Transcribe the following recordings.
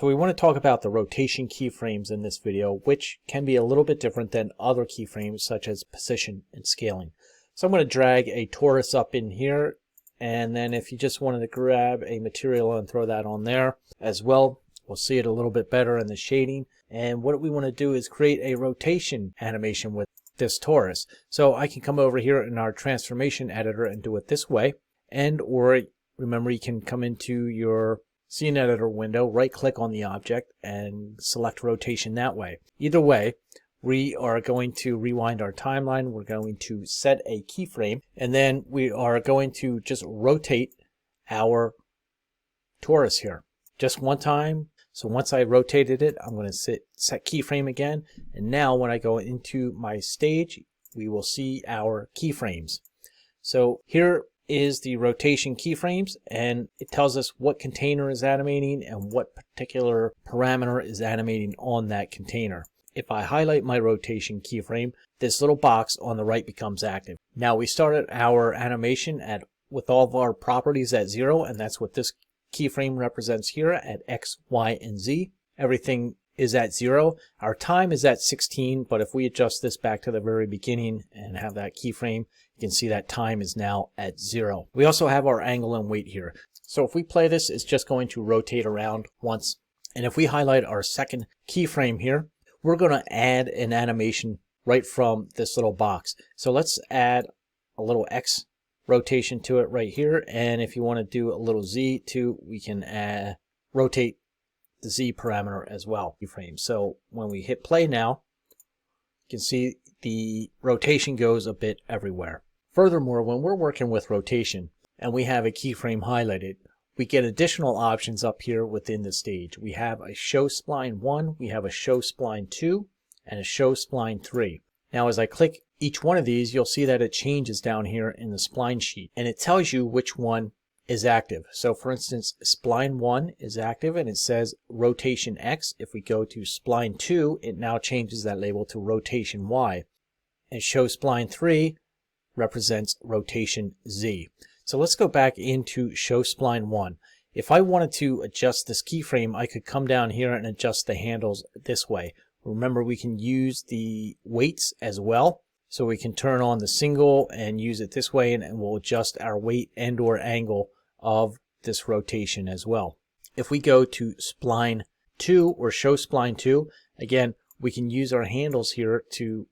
So we want to talk about the rotation keyframes in this video, which can be a little bit different than other keyframes such as position and scaling. So I'm going to drag a torus up in here, and then if you just wanted to grab a material and throw that on there as well, we'll see it a little bit better in the shading. And what we want to do is create a rotation animation with this torus. So I can come over here in our transformation editor and do it this way, or remember, you can come into your scene editor window, right click on the object and select rotation that way. Either way, we are going to rewind our timeline. We're going to set a keyframe, and then we are going to just rotate our torus here just one time. So once I rotated it, I'm going to set keyframe again, and now when I go into my stage, we will see our keyframes. So here is the rotation keyframes, and it tells us what container is animating and what particular parameter is animating on that container. If I highlight my rotation keyframe, this little box on the right becomes active. Now we started our animation with all of our properties at 0, and that's what this keyframe represents here at X, Y, and Z. Everything is at 0. Our time is at 16, but if we adjust this back to the very beginning and have that keyframe, you can see that time is now at 0. We also have our angle and weight here. So if we play this, it's just going to rotate around once. And if we highlight our second keyframe here, we're going to add an animation right from this little box. So let's add a little X rotation to it right here. And if you want to do a little Z too, we can rotate the Z parameter as well. So when we hit play now, you can see the rotation goes a bit everywhere. Furthermore, when we're working with rotation and we have a keyframe highlighted, we get additional options up here within the stage. We have a show spline 1, we have a show spline 2, and a show spline 3. Now as I click each one of these, you'll see that it changes down here in the spline sheet, and it tells you which one is active. So for instance, spline 1 is active and it says rotation X. If we go to spline 2, it now changes that label to rotation Y. And show spline 3 represents rotation Z. So let's go back into show spline 1. If I wanted to adjust this keyframe, I could come down here and adjust the handles this way. Remember, we can use the weights as well. So we can turn on the single and use it this way, and we'll adjust our weight and or angle of this rotation as well. If we go to spline 2 or show spline 2, again, we can use our handles here to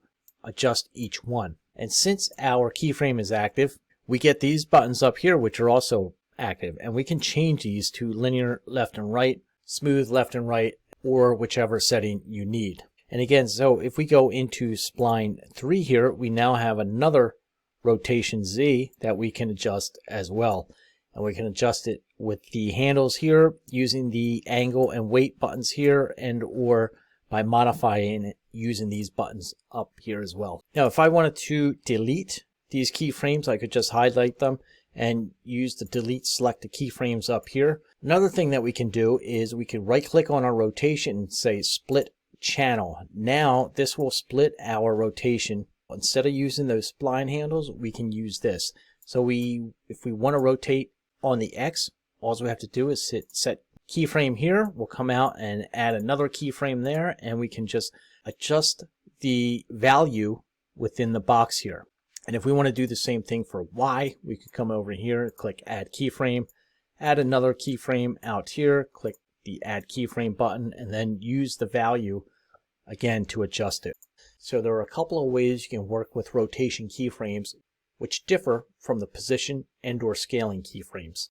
adjust each one. And since our keyframe is active, we get these buttons up here which are also active, and we can change these to linear left and right, smooth left and right, or whichever setting you need. And again, so if we go into spline 3 here, we now have another rotation Z that we can adjust as well. And we can adjust it with the handles here, using the angle and weight buttons here, and or by modifying it using these buttons up here as well. Now if I wanted to delete these keyframes, I could just highlight them and use the delete selected keyframes up here. Another thing that we can do is we can right click on our rotation and say split channel. Now this will split our rotation. Instead of using those spline handles, we can use this. So if we want to rotate on the X, all we have to do is set keyframe here. We'll come out and add another keyframe there, and we can just adjust the value within the box here. And if we want to do the same thing for Y, we could come over here, click add keyframe, add another keyframe out here, click the add keyframe button, and then use the value again to adjust it. So there are a couple of ways you can work with rotation keyframes which differ from the position and or scaling keyframes.